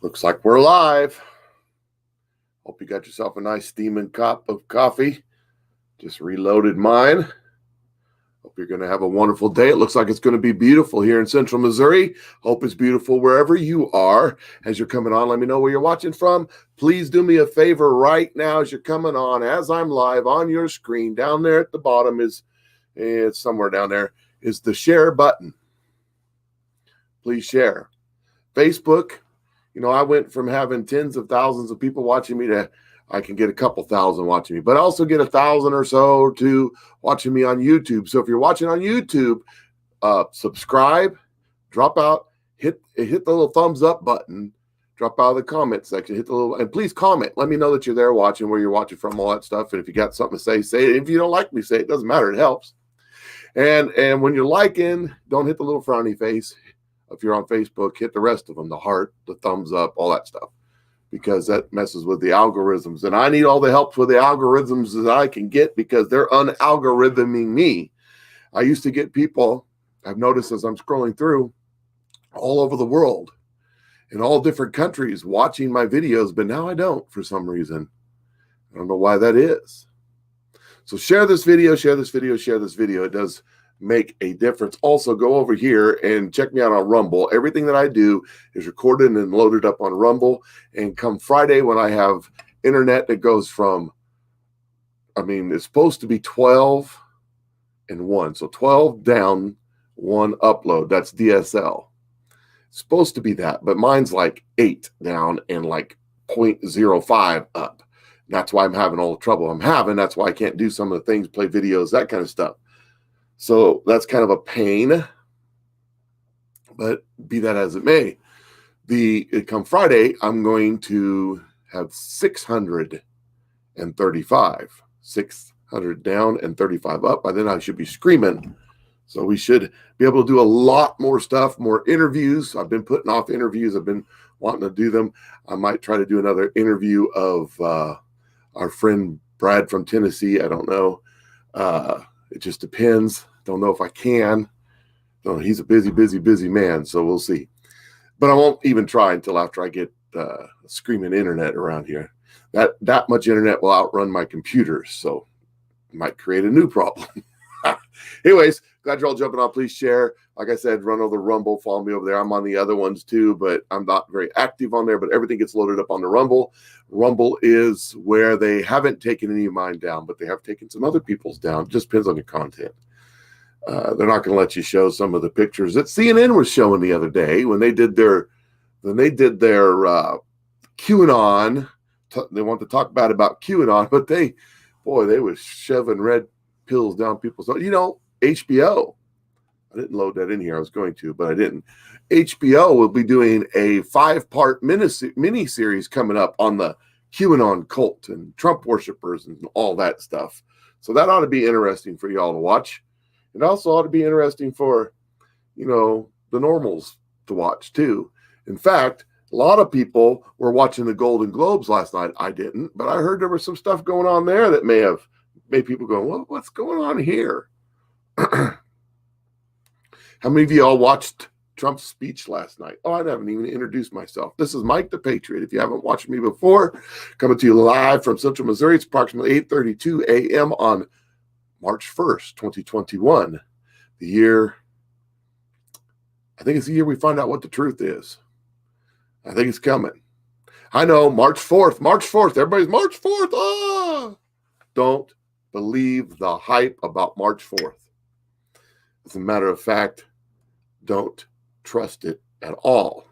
Looks like we're live. Hope you got yourself a nice steaming cup of coffee. Just reloaded mine. Hope you're going to have a wonderful day. It looks like it's going to be beautiful here in Central Missouri. Hope it's beautiful wherever you are. As you're coming on, let me know where you're watching from. Please do me a favor right now as you're coming on, as I'm live on your screen. Down there at the bottom it's somewhere down there, is the share button. Please share. Facebook. I went from having tens of thousands of people watching me to I can get a couple thousand watching me, but I also get 1,000 or so to watching me on YouTube. So if you're watching on YouTube, subscribe, drop out, hit the little thumbs up button, drop out of the comment section, and please comment. Let me know that you're there watching, where you're watching from, all that stuff. And if you got something to say it. If you don't like me, say it. It doesn't matter. It helps. And when you're liking, don't hit the little frowny face. If you're on Facebook, hit the rest of them, the heart, the thumbs up, all that stuff, because that messes with the algorithms. And I need all the help with the algorithms that I can get because they're unalgorithming me. I used to get people, I've noticed as I'm scrolling through, all over the world, in all different countries, watching my videos, but now I don't for some reason. I don't know why that is. So share this video, share this video, share this video. It does make a difference. Also, go over here and check me out on Rumble. Everything that I do is recorded and loaded up on Rumble. And come Friday, when I have internet that goes from, it's supposed to be 12 and 1. So 12 down, 1 upload. That's DSL. It's supposed to be that, but mine's like 8 down and like 0.05 up. That's why I'm having all the trouble I'm having. That's why I can't do some of the things, play videos, that kind of stuff. So that's kind of a pain, but be that as it may, come Friday, I'm going to have 635, 600 down and 35 up. By then I should be screaming. So we should be able to do a lot more stuff, more interviews. I've been putting off interviews. I've been wanting to do them. I might try to do another interview of our friend Brad from Tennessee. I don't know. It just depends. Don't know if I can. He's a busy man, so we'll see. But I won't even try until after I get screaming internet around here. That much internet will outrun my computers, so it might create a new problem. Anyways, glad you're all jumping on. Please share. Like I said, run over the Rumble. Follow me over there. I'm on the other ones too, but I'm not very active on there. But everything gets loaded up on the Rumble. Rumble is where they haven't taken any of mine down, but they have taken some other people's down. It just depends on the content. They're not going to let you show some of the pictures that CNN was showing the other day when they did their QAnon. They want to talk bad about QAnon, but they were shoving red pills down people's. HBO. I didn't load that in here. I was going to, but I didn't. HBO will be doing a 5-part mini series coming up on the QAnon cult and Trump worshipers and all that stuff. So that ought to be interesting for y'all to watch. It also ought to be interesting for, the normals to watch too. In fact, a lot of people were watching the Golden Globes last night. I didn't, but I heard there was some stuff going on there that may have made people go, well, what's going on here? How many of y'all watched Trump's speech last night? Oh, I haven't even introduced myself. This is Mike the Patriot. If you haven't watched me before, coming to you live from Central Missouri. It's approximately 8:32 a.m. on March 1st, 2021. The year, I think it's the year we find out what the truth is. I think it's coming. I know, March 4th. Everybody's March 4th. Ah! Don't believe the hype about March 4th. As a matter of fact, don't trust it at all.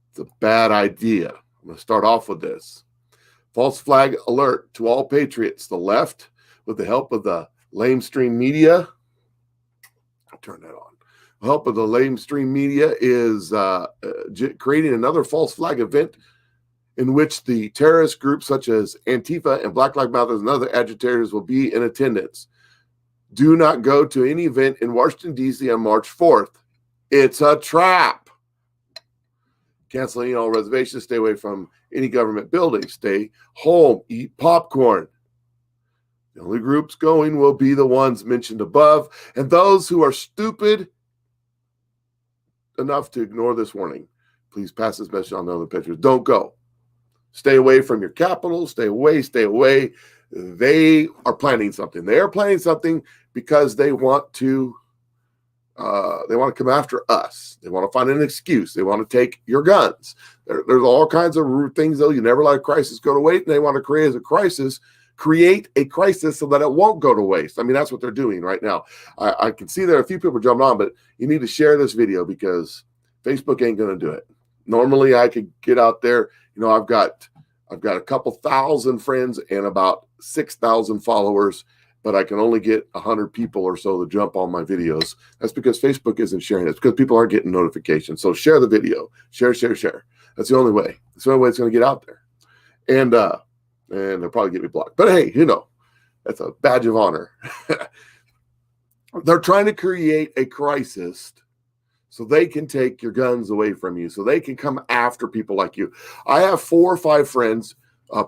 It's a bad idea. I'm going to start off with this. False flag alert to all patriots. The left, with the help of the lamestream media, I'll turn that on. The help of the lamestream media is creating another false flag event in which the terrorist groups such as Antifa and Black Lives Matter and other agitators will be in attendance. Do not go to any event in Washington, D.C. on March 4th. It's a trap. Canceling all reservations. Stay away from any government buildings. Stay home. Eat popcorn. The only groups going will be the ones mentioned above, and those who are stupid enough to ignore this warning. Please pass this message on to other patriots. Don't go. Stay away from your capital. Stay away. Stay away. They are planning something. They are planning something because they want to come after us. They want to find an excuse. They want to take your guns. There's all kinds of things, though. You never let a crisis go to waste, and they want to create a crisis so that it won't go to waste. I mean, that's what they're doing right now. I can see there are a few people jumping on, but you need to share this video because Facebook ain't going to do it. Normally, I could get out there. You know, I've got a couple thousand friends and about 6,000 followers, but I can only get 100 people or so to jump on my videos. That's because Facebook isn't sharing it. It's because people aren't getting notifications. So share the video. Share. That's the only way. That's the only way it's going to get out there. And they'll probably get me blocked. But hey, you know, that's a badge of honor. They're trying to create a crisis so they can take your guns away from you, so they can come after people like you. I have 4 or 5 friends,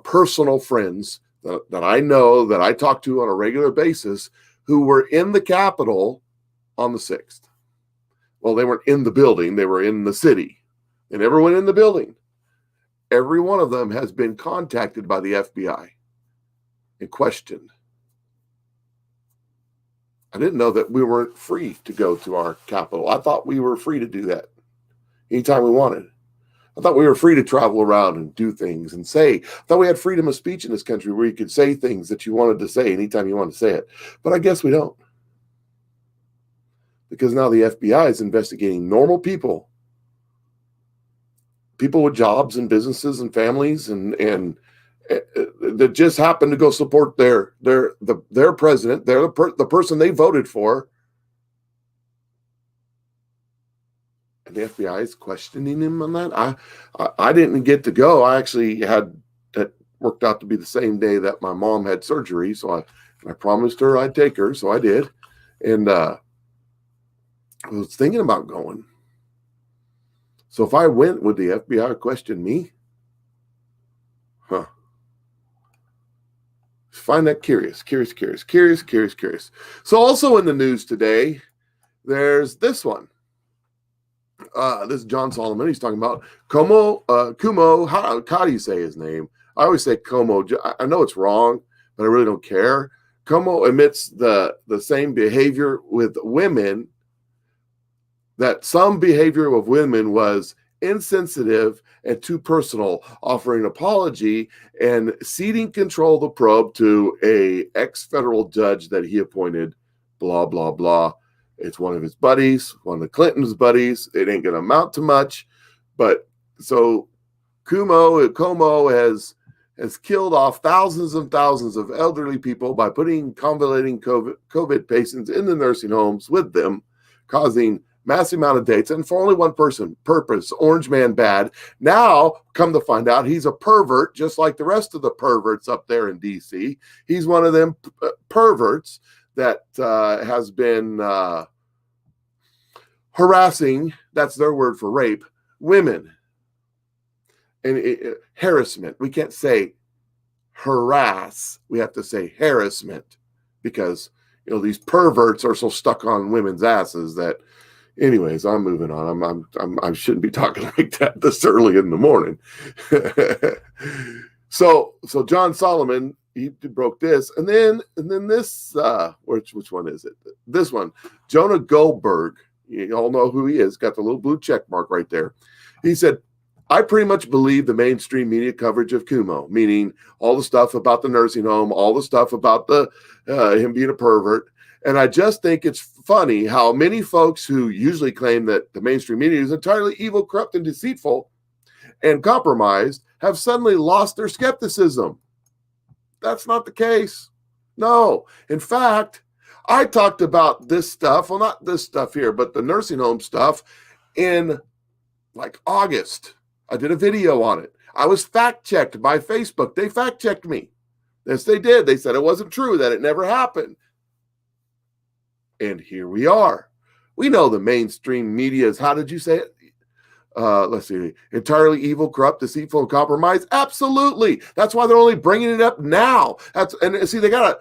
personal friends that I know, that I talk to on a regular basis, who were in the Capitol on the 6th. Well, they weren't in the building. They were in the city. They never went in the building. Every one of them has been contacted by the FBI and questioned. I didn't know that we weren't free to go to our capital. I thought we were free to do that anytime we wanted. I thought we were free to travel around and do things and say. I thought we had freedom of speech in this country where you could say things that you wanted to say anytime you wanted to say it. But I guess we don't. Because now the FBI is investigating normal people with jobs and businesses and families and that just happen to go support their president. They're the person they voted for, and the FBI is questioning him on that. I didn't get to go. I actually had that worked out to be the same day that my mom had surgery, so I promised her I'd take her, so I did, and I was thinking about going. So if I went, would the FBI question me? Huh. Find that curious. So also in the news today, there's this one. This is John Solomon. He's talking about Cuomo. How do you say his name? I always say Cuomo. I know it's wrong, but I really don't care. Cuomo admits the same behavior with women, that some behavior of women was insensitive and too personal, offering an apology and ceding control of the probe to a ex-federal judge that he appointed, blah, blah, blah. It's one of his buddies, one of the Clinton's buddies. It ain't going to amount to much. But so Cuomo has killed off thousands and thousands of elderly people by putting convalescing COVID patients in the nursing homes with them, causing massive amount of dates, and for only one person, purpose, orange man bad. Now, come to find out, he's a pervert, just like the rest of the perverts up there in D.C. He's one of them perverts that has been harassing, that's their word for rape, women. And harassment. We can't say harass. We have to say harassment because, you know, these perverts are so stuck on women's asses that. Anyways, I'm moving on. I shouldn't be talking like that this early in the morning. So John Solomon, he broke this, and then this. Which one is it? This one, Jonah Goldberg. You all know who he is. Got the little blue check mark right there. He said, "I pretty much believe the mainstream media coverage of Cuomo, meaning all the stuff about the nursing home, all the stuff about him being a pervert." And I just think it's funny how many folks who usually claim that the mainstream media is entirely evil, corrupt, and deceitful and compromised have suddenly lost their skepticism. That's not the case. No. In fact, I talked about this stuff, well, not this stuff here, but the nursing home stuff in like August. I did a video on it. I was fact-checked by Facebook. They fact-checked me. Yes, they did. They said it wasn't true, that it never happened. And here we are. We know the mainstream media is, how did you say it? Let's see, entirely evil, corrupt, deceitful, and compromised. Absolutely. That's why they're only bringing it up now. And see, they know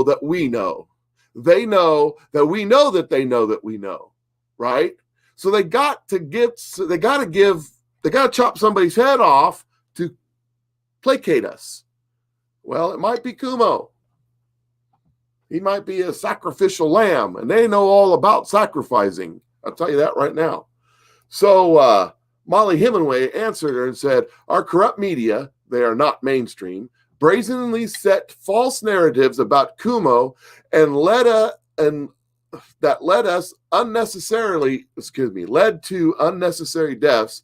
that we know. They know that we know that they know that we know, right? So they got to chop somebody's head off to placate us. Well, it might be Kumo. He might be a sacrificial lamb, and they know all about sacrificing. I'll tell you that right now. So Molly Hemingway answered her and said, our corrupt media, they are not mainstream, brazenly set false narratives about Kumo and led to unnecessary deaths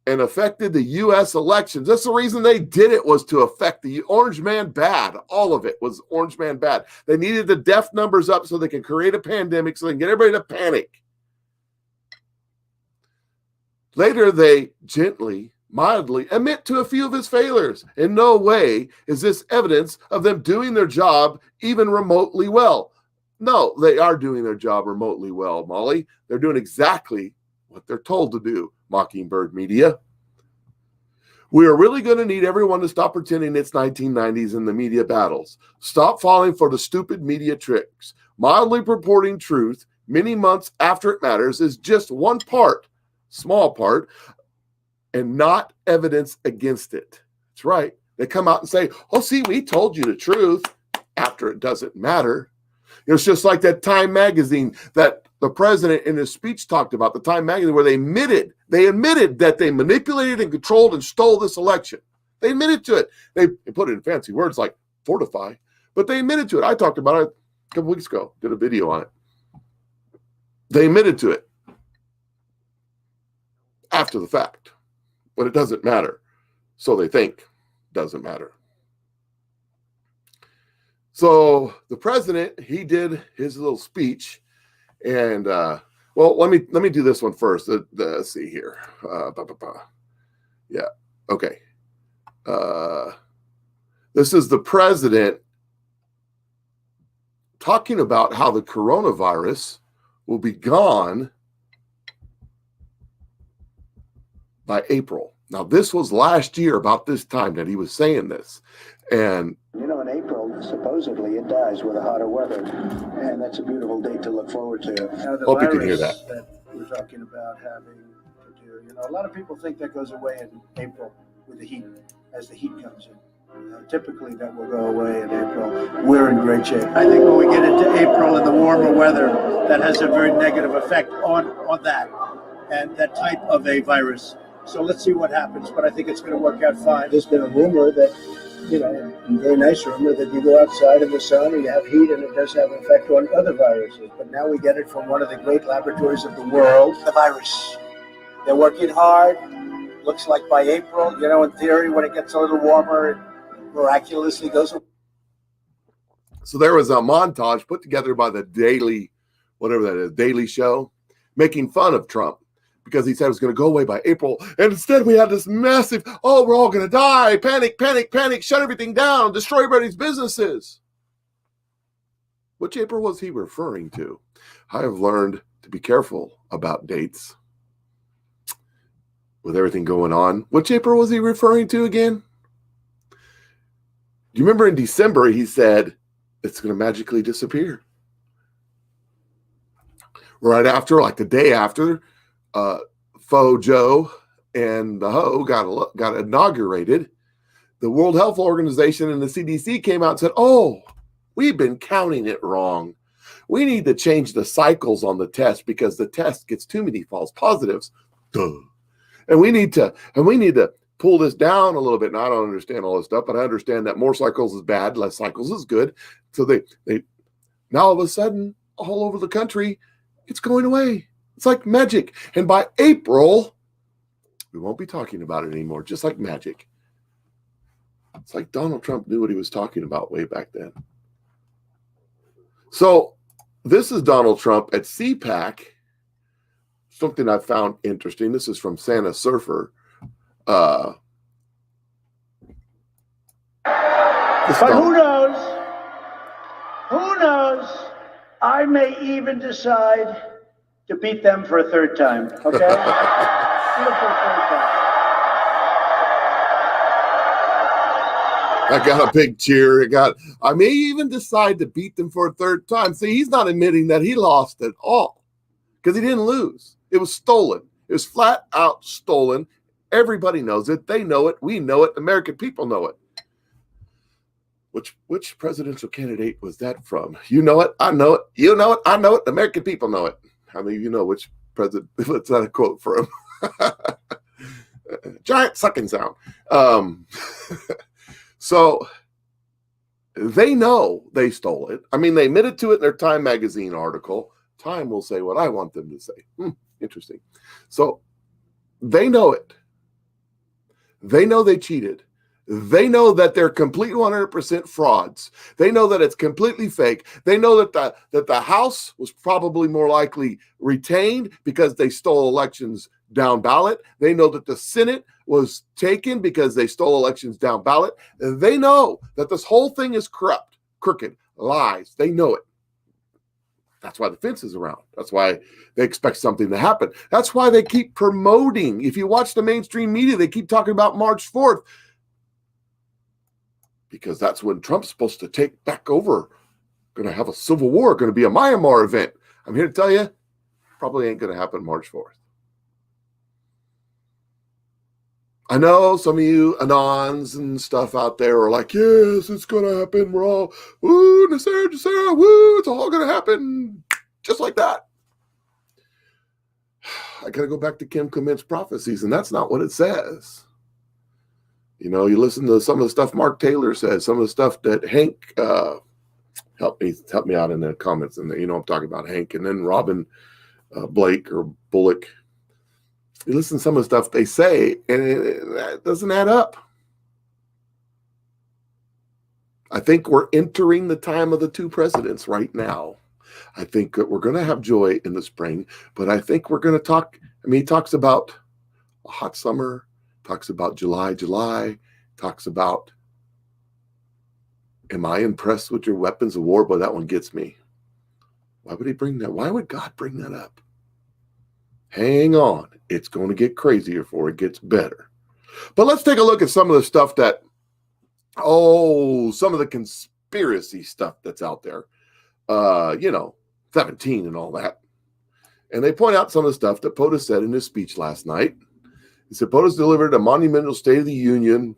and affected the U.S. elections. That's the reason they did it, was to affect the Orange Man bad. All of it was Orange Man bad. They needed the death numbers up so they can create a pandemic, so they can get everybody to panic. Later, they gently, mildly admit to a few of his failures. In no way is this evidence of them doing their job even remotely well. No, they are doing their job remotely well, Molly. They're doing exactly what they're told to do, Mockingbird Media. We are really going to need everyone to stop pretending it's 1990s in the media battles. Stop falling for the stupid media tricks. Mildly purporting truth many months after it matters is just one part, small part, and not evidence against it. That's right. They come out and say, oh, see, we told you the truth after it doesn't matter. It's just like that Time magazine that the president in his speech talked about, the Time magazine, where they admitted that they manipulated and controlled and stole this election. They admitted to it. They put it in fancy words like fortify, but they admitted to it. I talked about it a couple weeks ago, did a video on it. They admitted to it after the fact, but it doesn't matter. So they think doesn't matter. So the president, he did his little speech, and well, let me do this one first. Let's see here. Yeah, okay. This is the president talking about how the coronavirus will be gone by April. Now, this was last year about this time that he was saying this, and in April, supposedly it dies with the hotter weather, and that's a beautiful date to look forward to. Now, the hope you virus can hear that we're talking about having to do, a lot of people think that goes away in April with the heat, as the heat comes in. Typically, that will go away in April. We're in great shape. I think when we get into April and the warmer weather, that has a very negative effect on that and that type of a virus. So let's see what happens, but I think it's going to work out fine. There's been a rumor that, a very nice rumor that you go outside in the sun and you have heat and it does have an effect on other viruses. But now we get it from one of the great laboratories of the world, the virus. They're working hard. Looks like by April, in theory, when it gets a little warmer, it miraculously goes away. So there was a montage put together by the Daily Show, making fun of Trump, because he said it was going to go away by April. And instead we had this massive, we're all going to die, panic, panic, panic, shut everything down, destroy everybody's businesses. Which April was he referring to? I have learned to be careful about dates with everything going on. Which April was he referring to again? Do you remember in December he said it's going to magically disappear? Right after, like the day after, Fo Joe and the Ho got inaugurated, the World Health Organization and the CDC came out and said, we've been counting it wrong. We need to change the cycles on the test because the test gets too many false positives. Duh. And we need to pull this down a little bit. And I don't understand all this stuff, but I understand that more cycles is bad, less cycles is good. So they now all of a sudden, all over the country, it's going away. It's like magic. And by April, we won't be talking about it anymore, just like magic. It's like Donald Trump knew what he was talking about way back then. So this is Donald Trump at CPAC. Something I found interesting. This is from Santa Surfer. But who knows? Who knows? I may even decide to beat them for a third time. Okay? I got a big cheer. I may even decide to beat them for a third time. See, he's not admitting that he lost at all, because he didn't lose. It was stolen. It was flat out stolen. Everybody knows it. They know it. We know it. American people know it. Which presidential candidate was that from? You know it. I know it. You know it. I know it. American people know it. How many of you know which president? What's that a quote from? Giant sucking sound. So they know they stole it. I mean, they admitted to it in their Time magazine article. Time will say what I want them to say. Interesting. So they know it. They know they cheated. They know that they're complete 100% frauds. They know that it's completely fake. They know that the House was probably more likely retained because they stole elections down ballot. They know that the Senate was taken because they stole elections down ballot. They know that this whole thing is corrupt, crooked, lies. They know it. That's why the fence is around. That's why they expect something to happen. That's why they keep promoting. If you watch the mainstream media, they keep talking about March 4th. Because that's when Trump's supposed to take back over. Going to have a civil war, going to be a Myanmar event. I'm here to tell you, probably ain't going to happen March 4th. I know some of you Anons and stuff out there are like, yes, it's going to happen. We're all, woo, Nasara, woo, it's all going to happen. Just like that. I got to go back to Kim Clement's prophecies, and that's not what it says. You know, you listen to some of the stuff Mark Taylor says, some of the stuff that Hank, help me out in the comments, and you know I'm talking about Hank, and then Robin Blake or Bullock. You listen to some of the stuff they say, and it doesn't add up. I think we're entering the time of the two presidents right now. I think that we're going to have joy in the spring, but I think we're going to talk. I mean, he talks about a hot summer. Talks about July, talks about, am I impressed with your weapons of war? But that one gets me. Why would he bring that? Why would God bring that up? Hang on. It's going to get crazier before it gets better. But let's take a look at some of the stuff that, some of the conspiracy stuff that's out there. 17 and all that. And they point out some of the stuff that POTUS said in his speech last night. He said, POTUS delivered a monumental State of the Union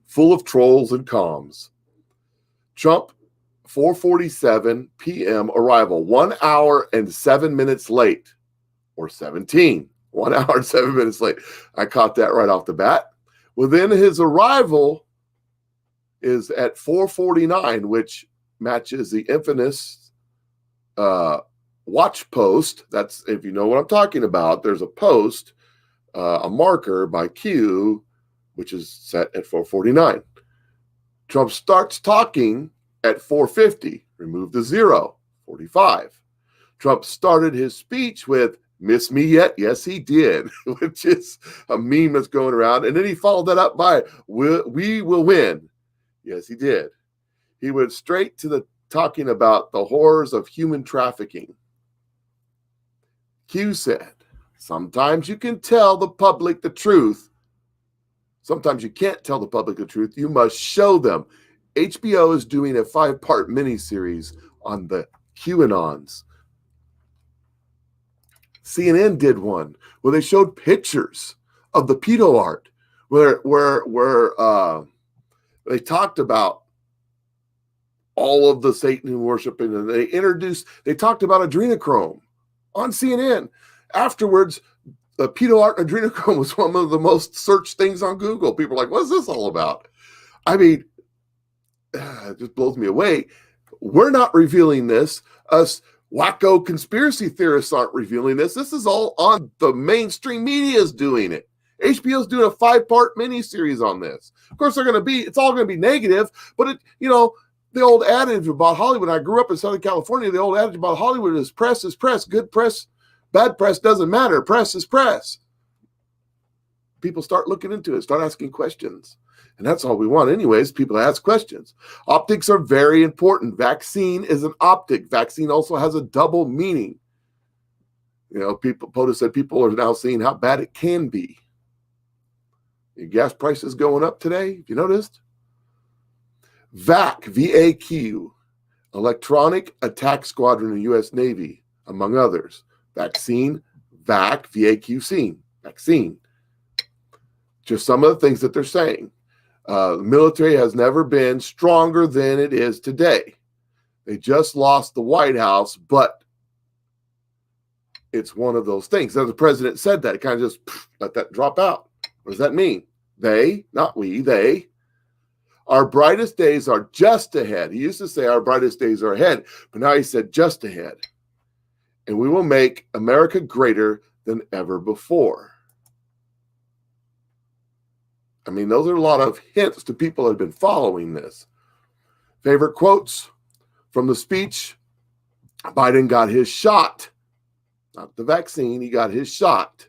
full of trolls and comms. Trump, 4:47 p.m. arrival, 1 hour and 7 minutes late, or 17, 1 hour and 7 minutes late. I caught that right off the bat. Within his arrival is at 4:49, which matches the infamous watch post. That's, if you know what I'm talking about, there's a post, a marker by Q, which is set at 4:49. Trump starts talking at 4:50. Remove the 0, 45. Trump started his speech with, miss me yet? Yes, he did, which is a meme that's going around. And then he followed that up by, we will win. Yes, he did. He went straight to the talking about the horrors of human trafficking. Q said, sometimes you can tell the public the truth. Sometimes you can't tell the public the truth. You must show them. HBO is doing a 5-part miniseries on the QAnons. CNN did one where they showed pictures of the pedo art, where they talked about all of the Satan worshiping, and they talked about adrenochrome on CNN. Afterwards, the pedo art adrenochrome was one of the most searched things on Google. People are like, what's this all about? I mean, it just blows me away. We're not revealing this. Us wacko conspiracy theorists aren't revealing this. This is all on the mainstream media is doing it. HBO's doing a 5-part miniseries on this. Of course, it's all going to be negative, but the old adage about Hollywood, I grew up in Southern California, the old adage about Hollywood is press, good press, bad press doesn't matter. Press is press. People start looking into it, start asking questions. And that's all we want anyways, people to ask questions. Optics are very important. Vaccine is an optic. Vaccine also has a double meaning. POTUS said people are now seeing how bad it can be. Your gas prices going up today, have you noticed? VAC, V-A-Q, Electronic Attack Squadron in the U.S. Navy, among others, Vaccine, V-A-Q-cine, vaccine. Just some of the things that they're saying. The military has never been stronger than it is today. They just lost the White House, but it's one of those things. Now, the president said that. It kind of just let that drop out. What does that mean? They, not we, they. Our brightest days are just ahead. He used to say our brightest days are ahead, but now he said just ahead. And we will make America greater than ever before. I mean, those are a lot of hints to people that have been following this. Favorite quotes from the speech? Biden got his shot. Not the vaccine, he got his shot.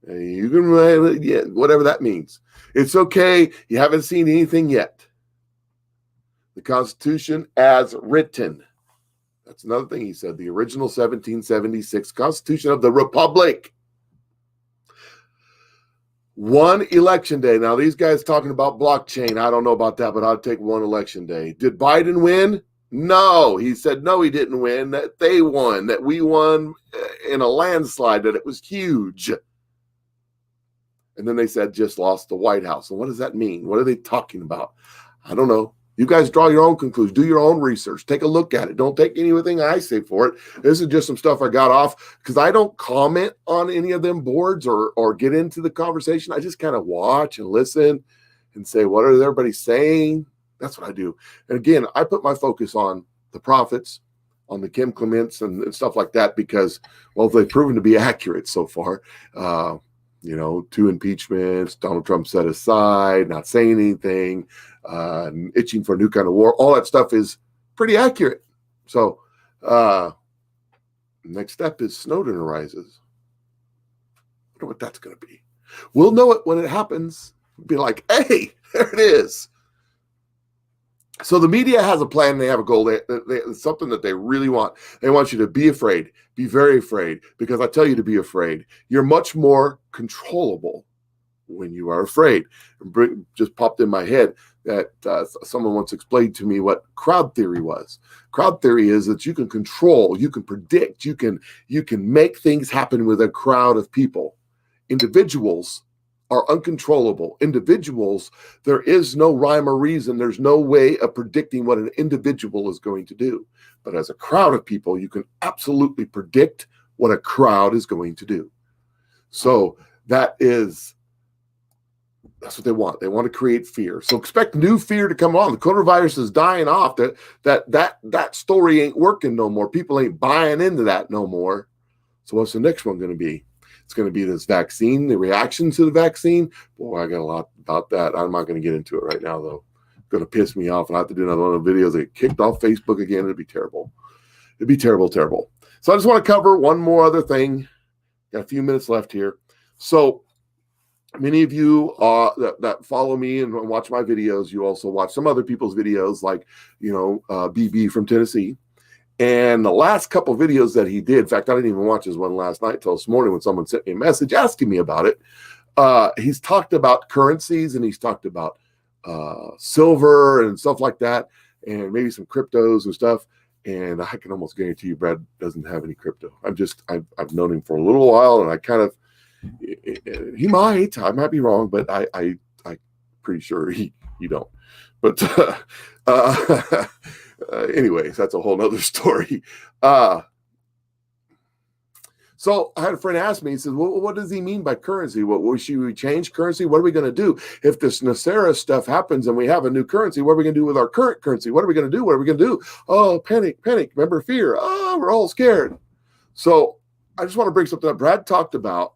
You can, yeah, whatever that means. It's okay. You haven't seen anything yet. The Constitution as written. That's another thing he said. The original 1776 Constitution of the Republic. One election day. Now, these guys talking about blockchain. I don't know about that, but I'll take one election day. Did Biden win? No. He said, no, he didn't win. That they won. That we won in a landslide. That it was huge. And then they said just lost the White House. And what does that mean? What are they talking about? I don't know. You guys draw your own conclusions. Do your own research. Take a look at it. Don't take anything I say for it. This is just some stuff I got off because I don't comment on any of them boards or get into the conversation. I just kind of watch and listen and say, what is everybody saying? That's what I do. And again, I put my focus on the prophets, on the Kim Clements and stuff like that because, well, they've proven to be accurate so far. 2 impeachments, Donald Trump set aside, not saying anything, itching for a new kind of war. All that stuff is pretty accurate. So next step is Snowden arises. I wonder what that's going to be. We'll know it when it happens. We'll be like, hey, there it is. So the media has a plan. They have a goal. It's something that they really want. They want you to be afraid, be very afraid, because I tell you to be afraid. You're much more controllable when you are afraid. Just popped in my head that someone once explained to me what crowd theory was. Crowd theory is that you can control, you can predict, you can make things happen with a crowd of people. Individuals are uncontrollable. Individuals, there is no rhyme or reason. There's no way of predicting what an individual is going to do. But as a crowd of people, you can absolutely predict what a crowd is going to do. So that's what they want. They want to create fear. So expect new fear to come on. The coronavirus is dying off. That story ain't working no more. People ain't buying into that no more. So what's the next one going to be? It's going to be this vaccine, the reaction to the vaccine. Boy, I got a lot about that. I'm not going to get into it right now, though. It's going to piss me off, and I have to do another one of the videos that get kicked off Facebook again. It'd be terrible. It'd be terrible, terrible. So I just want to cover one more other thing. Got a few minutes left here. So many of you that follow me and watch my videos, you also watch some other people's videos, like BB from Tennessee. And the last couple videos that he did, in fact, I didn't even watch his one last night till this morning when someone sent me a message asking me about it. He's talked about currencies and he's talked about silver and stuff like that, and maybe some cryptos and stuff. And I can almost guarantee you Brad doesn't have any crypto. I've known him for a little while, and I might be wrong, but I'm pretty sure he don't. But anyways, that's a whole nother story. So I had a friend ask me, he said, well, what does he mean by currency? Should we change currency? What are we going to do? If this NESARA stuff happens and we have a new currency, what are we going to do with our current currency? What are we going to do? What are we going to do? Oh, panic. Remember fear. Oh, we're all scared. So I just want to bring something up. Brad talked about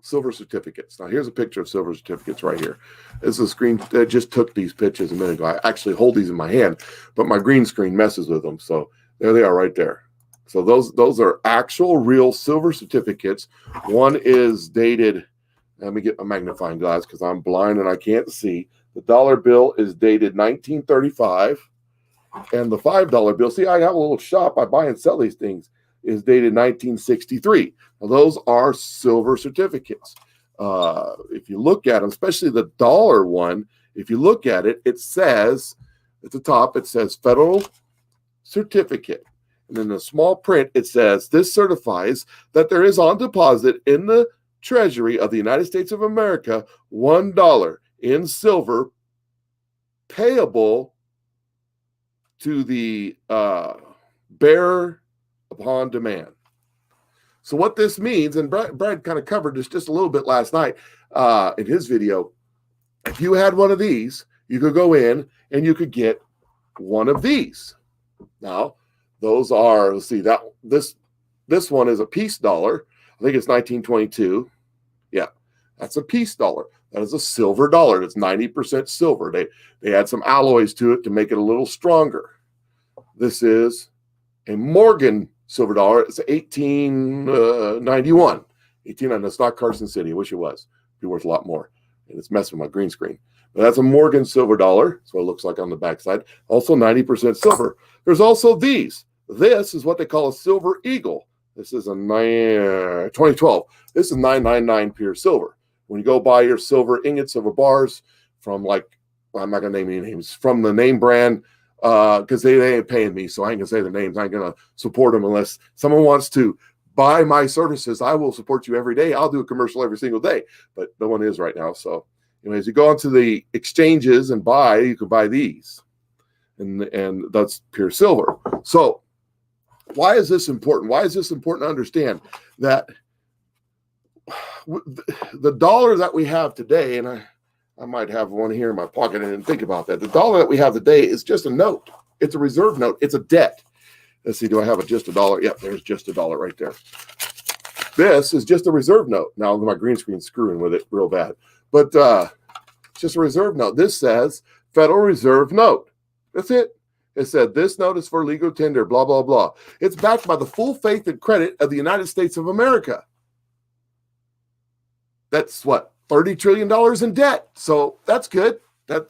silver certificates. Now, here's a picture of silver certificates right here. This is a screen that just took these pictures a minute ago. I actually hold these in my hand, but my green screen messes with them. So there they are right there. So those are actual real silver certificates. One is dated, let me get my magnifying glass because I'm blind and I can't see. The dollar bill is dated 1935. And the $5 bill, see, I have a little shop. I buy and sell these things. Is dated 1963. Now, those are silver certificates. If you look at them, especially the dollar one, if you look at it, it says at the top, it says Federal Certificate. And in the small print, it says, this certifies that there is on deposit in the Treasury of the United States of America $1 in silver payable to the bearer upon demand. So what this means, and Brad kind of covered this just a little bit last night in his video, if you had one of these, you could go in and you could get one of these. Now, those are, let's see, this one is a peace dollar. I think it's 1922. Yeah, that's a peace dollar. That is a silver dollar. That's 90% silver. They add some alloys to it to make it a little stronger. This is a Morgan silver dollar. It's 1891. And it's not Carson City. I wish it was. It'd be worth a lot more. And it's messing with my green screen. But that's a Morgan silver dollar. That's what it looks like on the backside. Also 90% silver. There's also these. This is what they call a silver eagle. This is a 2012. This is 999 pure silver. When you go buy your silver ingots, silver bars from, like, well, I'm not going to name any names, from the name brand, because they ain't paying me, so I ain't going to say the names. I ain't going to support them unless someone wants to buy my services. I will support you every day. I'll do a commercial every single day, but no one is right now. So anyways, you go onto the exchanges and buy, you can buy these, and that's pure silver. So why is this important? Why is this important to understand that the dollar that we have today, and I might have one here in my pocket and didn't think about that. The dollar that we have today is just a note. It's a reserve note. It's a debt. Let's see, do I have just a dollar? Yep, there's just a dollar right there. This is just a reserve note. Now my green screen's screwing with it real bad, but it's just a reserve note. This says Federal Reserve note. That's it. It said, this note is for legal tender, blah, blah, blah. It's backed by the full faith and credit of the United States of America. That's what, $30 trillion in debt. So that's good. Their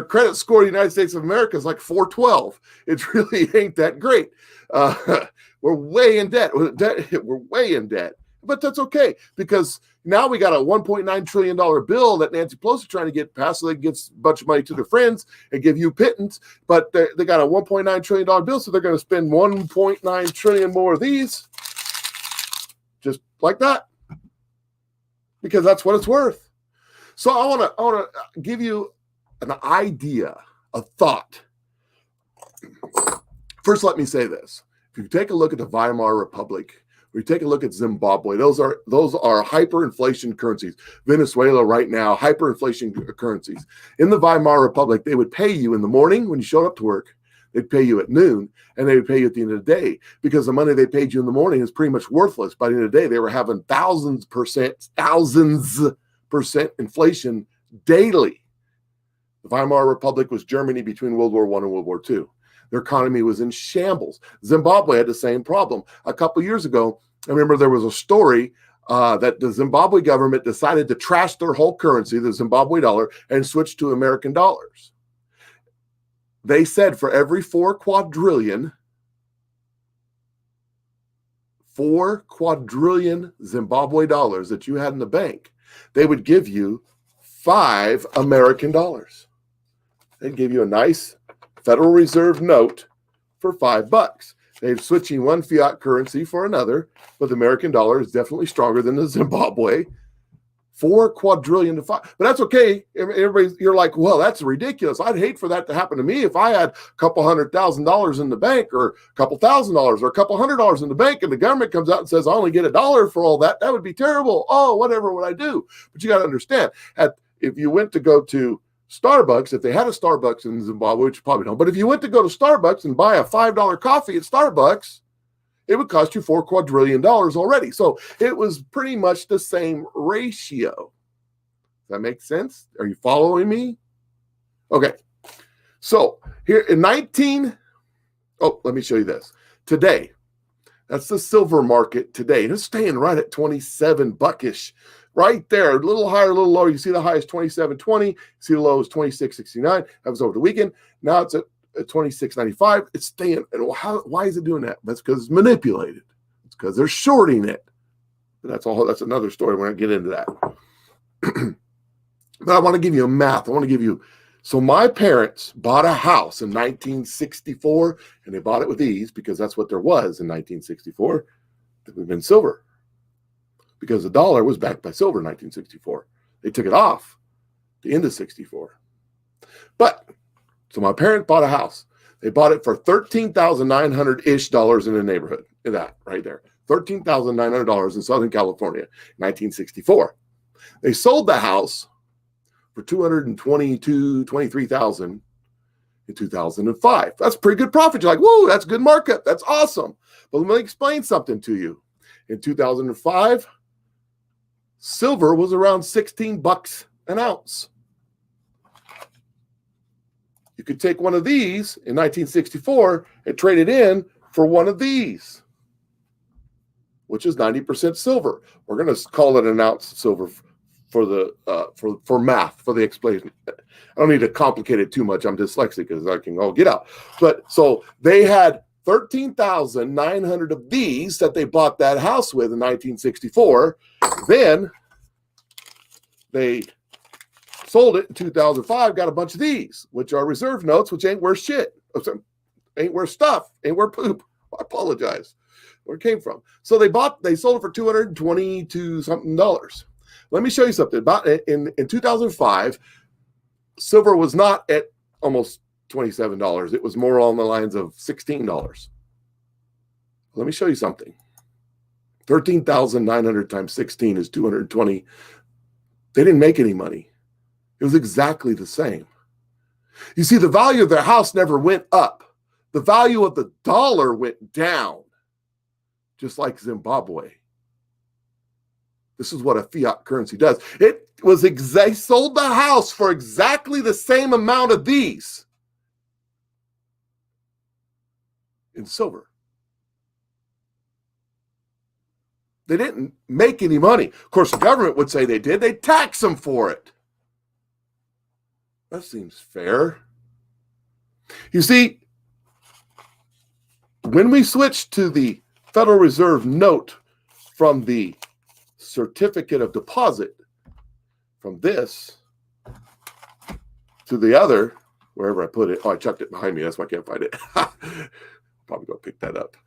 credit score in the United States of America is like 412. It really ain't that great. We're way in debt. We're way in debt. But that's okay, because now we got a $1.9 trillion bill that Nancy Pelosi is trying to get passed so they can give a bunch of money to their friends and give you pittance. But they got a $1.9 trillion bill, so they're going to spend $1.9 trillion more of these, just like that, because that's what it's worth. So I want to give you an idea, a thought. First, let me say this. If you take a look at the Weimar Republic, or you take a look at Zimbabwe, those are hyperinflation currencies. Venezuela right now, hyperinflation currencies. In the Weimar Republic, they would pay you in the morning when you showed up to work. They'd pay you at noon, and they would pay you at the end of the day, because the money they paid you in the morning is pretty much worthless. By the end of the day, they were having thousands percent inflation daily. The Weimar Republic was Germany between World War I and World War II. Their economy was in shambles. Zimbabwe had the same problem. A couple of years ago, I remember there was a story that the Zimbabwe government decided to trash their whole currency, the Zimbabwe dollar, and switch to American dollars. They said for every 4 quadrillion Zimbabwe dollars that you had in the bank, they would give you 5 American dollars. They'd give you a nice Federal Reserve note for $5. They're switching one fiat currency for another, but the American dollar is definitely stronger than the Zimbabwe. 4 quadrillion to 5. But that's okay. You're like, well, that's ridiculous. I'd hate for that to happen to me if I had a couple $100,000 in the bank, or a couple $1,000 or a couple $100 in the bank, and the government comes out and says, I only get $1 for all that. That would be terrible. Oh, whatever would I do? But you got to understand, if you went to go to Starbucks, if they had a Starbucks in Zimbabwe, which you probably don't, but if you went to go to Starbucks and buy a $5 coffee at Starbucks, it would cost you $4 quadrillion already. So it was pretty much the same ratio. Does that make sense? Are you following me? Okay. So here in let me show you this. Today, that's the silver market today. It's staying right at 27 buckish. Right there, a little higher, a little lower. You see the high is 27.20. See the low is 26.69. That was over the weekend. Now it's at 26.95. It's staying. And why is it doing that? That's because it's manipulated. It's because they're shorting it. But that's all. That's another story. We're going to get into that. But I want to give you a math. I want to give you So my parents bought a house in 1964, and they bought it with ease because that's what there was in 1964. That would have been silver, because the dollar was backed by silver in 1964. They took it off the end of 64. But so my parents bought a house. They bought it for $13,900-ish in the neighborhood. That right there, $13,900 in Southern California, 1964. They sold the house for $223,000 in 2005. That's pretty good profit. You're like, whoa, that's good markup. That's awesome. But let me explain something to you. In 2005, silver was around $16 an ounce. You could take one of these in 1964 and trade it in for one of these, which is 90% silver. We're going to call it an ounce of silver for the for math, for the explanation. I don't need to complicate it too much. I'm dyslexic, because I can get out. But so they had 13,900 of these that they bought that house with in 1964. Then they sold it in 2005, got a bunch of these, which are reserve notes, which ain't worth shit. Ain't worth stuff. Ain't worth poop. I apologize. Where it came from. So they sold it for $222 something. Let me show you something. About in 2005, silver was not at almost $27. It was more on the lines of $16. Let me show you something. 13,900 times 16 is 220. They didn't make any money. It was exactly the same. You see, the value of their house never went up. The value of the dollar went down, just like Zimbabwe. This is what a fiat currency does. They sold the house for exactly the same amount of these in silver. They didn't make any money. Of course, the government would say they did. They tax them for it. That seems fair. You see, when we switched to the Federal Reserve note from the certificate of deposit, from this to the other, wherever I put it. Oh, I chucked it behind me. That's why I can't find it. Probably go pick that up.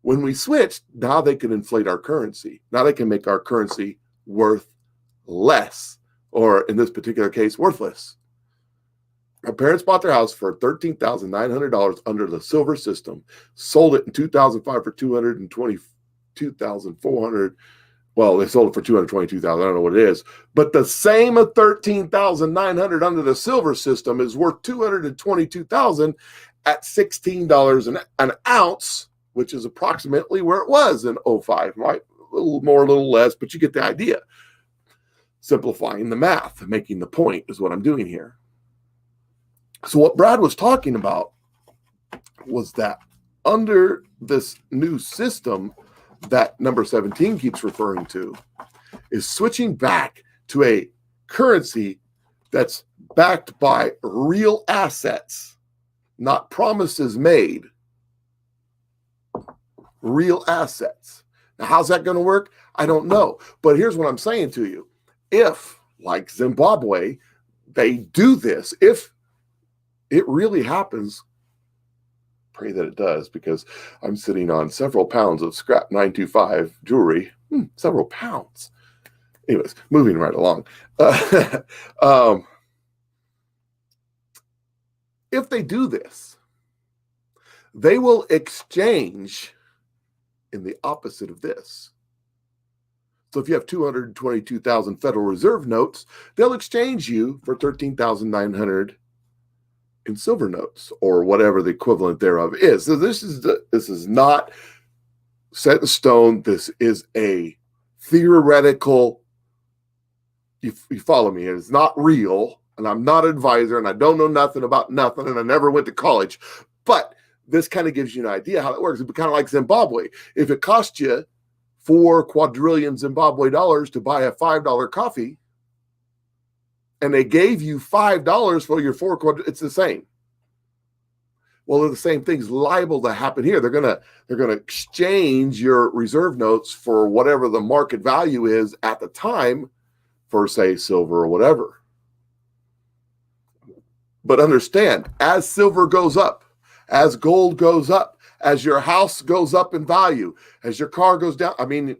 When we switched, now they can inflate our currency. Now they can make our currency worth less, or in this particular case, worthless. My parents bought their house for $13,900 under the silver system, sold it in 2005 for $222,400. Well, they sold it for $222,000. I don't know what it is. But the same of $13,900 under the silver system is worth $222,000 at $16 an ounce, which is approximately where it was in 05. Right? A little more, a little less, but you get the idea. Simplifying the math, making the point is what I'm doing here. So what Brad was talking about was that under this new system that number 17 keeps referring to, is switching back to a currency that's backed by real assets, not promises made. Real assets. Now, how's that going to work? I don't know. But here's what I'm saying to you. If, like Zimbabwe, they do this, if it really happens, pray that it does, because I'm sitting on several pounds of scrap 925 jewelry. Several pounds. Anyways, moving right along. If they do this, they will exchange in the opposite of this. So if you have 222,000 Federal Reserve notes, they'll exchange you for 13,900 in silver notes, or whatever the equivalent thereof is. So this is not set in stone. This is a theoretical. You follow me? It's not real, and I'm not an advisor, and I don't know nothing about nothing, and I never went to college. But this kind of gives you an idea how it works. It'd be kind of like Zimbabwe. If it cost you 4 quadrillion Zimbabwe dollars to buy a $5 coffee, and they gave you $5 for your 4 quadrillion, it's the same. Well, the same thing's liable to happen here. They're gonna exchange your reserve notes for whatever the market value is at the time for, say, silver or whatever. But understand, as silver goes up, as gold goes up, as your house goes up in value, as your car goes down, I mean,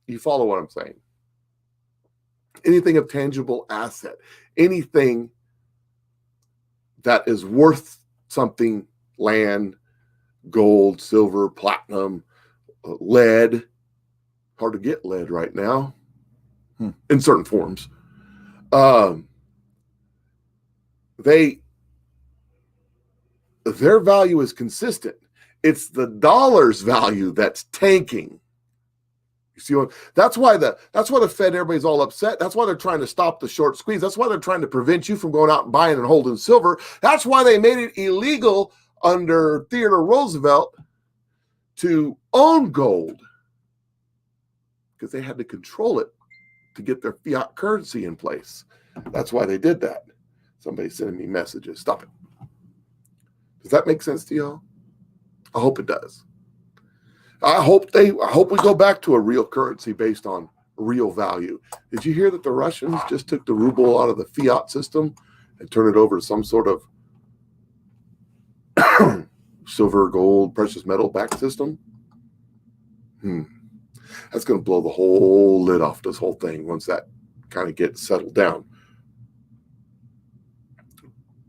you follow what I'm saying. Anything of tangible asset, anything that is worth something, land, gold, silver, platinum, lead, hard to get lead right now in certain forms. Their value is consistent. It's the dollar's value that's tanking. You see what? That's why the Fed, everybody's all upset. That's why they're trying to stop the short squeeze. That's why they're trying to prevent you from going out and buying and holding silver. That's why they made it illegal under Theodore Roosevelt to own gold, because they had to control it to get their fiat currency in place. That's why they did that. Somebody's sending me messages. Stop it. Does that make sense to y'all? I hope it does. I hope we go back to a real currency based on real value. Did you hear that the Russians just took the ruble out of the fiat system and turned it over to some sort of silver, gold, precious metal backed system? That's going to blow the whole lid off this whole thing once that kind of gets settled down.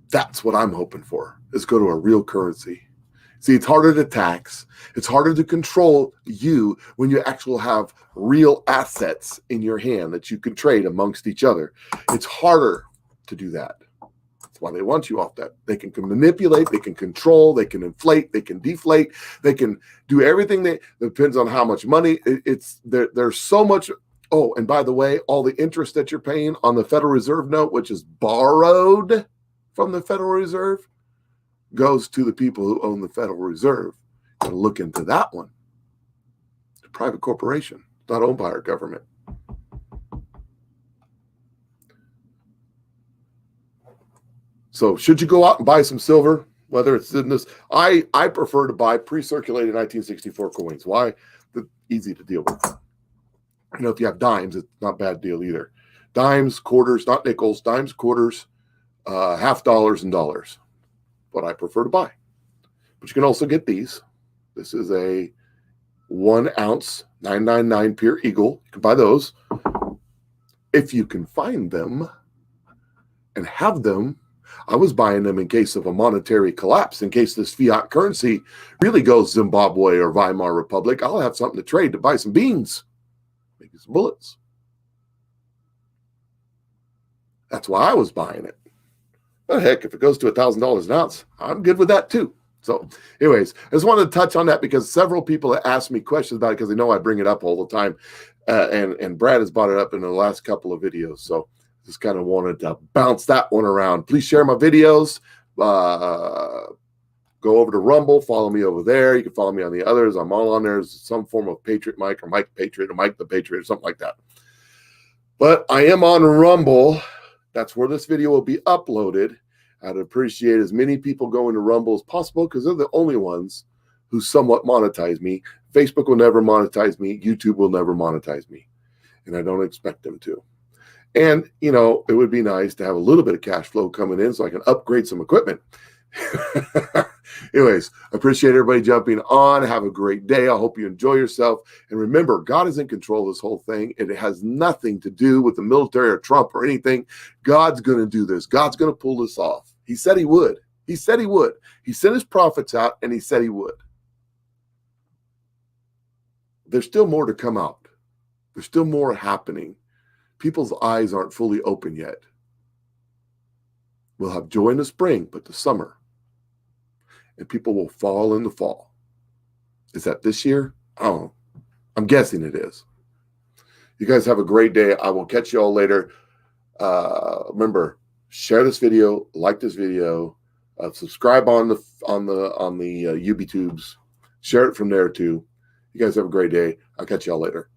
That's what I'm hoping for, is go to a real currency. See, it's harder to tax. It's harder to control you when you actually have real assets in your hand that you can trade amongst each other. It's harder to do that. That's why they want you off that. They can manipulate, they can control, they can inflate, they can deflate, they can do everything. That depends on how much money. There's so much. Oh, and by the way, all the interest that you're paying on the Federal Reserve note, which is borrowed from the Federal Reserve, goes to the people who own the Federal Reserve. And look into that one. It's a private corporation, not owned by our government. So should you go out and buy some silver, whether it's in this? I prefer to buy pre-circulated 1964 coins. Why? They're easy to deal with. You know, if you have dimes, it's not a bad deal either. Dimes, quarters, not nickels, dimes, quarters, half dollars, and dollars. What I prefer to buy. But you can also get these. This is a 1 ounce 999 pure eagle. You can buy those if you can find them and have them. I was buying them in case of a monetary collapse, in case this fiat currency really goes Zimbabwe or Weimar Republic. I'll have something to trade to buy some beans, maybe some bullets. That's why I was buying it. But heck, if it goes to $1,000 an ounce, I'm good with that too. So anyways, I just wanted to touch on that because several people have asked me questions about it because they know I bring it up all the time. And Brad has brought it up in the last couple of videos. So just kind of wanted to bounce that one around. Please share my videos. Go over to Rumble. Follow me over there. You can follow me on the others. I'm all on there. There's some form of Patriot Mike or Mike Patriot or Mike the Patriot or something like that. But I am on Rumble. That's where this video will be uploaded. I'd appreciate as many people going to Rumble as possible because they're the only ones who somewhat monetize me. Facebook will never monetize me. YouTube will never monetize me. And I don't expect them to. And, you know, it would be nice to have a little bit of cash flow coming in so I can upgrade some equipment. Anyways, appreciate everybody jumping on. Have a great day. I hope you enjoy yourself. And remember, God is in control of this whole thing. And it has nothing to do with the military or Trump or anything. God's going to do this. God's going to pull this off. He said he would. He said he would. He sent his prophets out and he said he would. There's still more to come out. There's still more happening. People's eyes aren't fully open yet. We'll have joy in the spring, but the summer. And people will fall in the fall. Is that this year? I don't know. I'm guessing it is. You guys have a great day. I will catch you all later. Remember, share this video, like this video, subscribe on the UbiTubes. Share it from there too. You guys have a great day. I'll catch you all later.